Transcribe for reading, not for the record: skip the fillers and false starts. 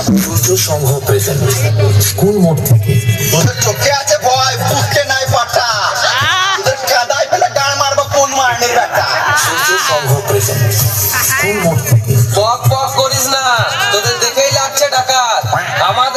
সূর্য সংঘ present কোন মোড় থেকে? তোদের চোখে আছে ভয়, বুঝতে নাই পাঠা। তোদের কাদায় ফেলে গান মারবো কোন মারনির বেটা। সূর্য সংঘ প্রেজেন্ট কোন মোড় থেকে? পক পক করিস না, তোদের দেখেই লাগছে ডাকাত। আমাদের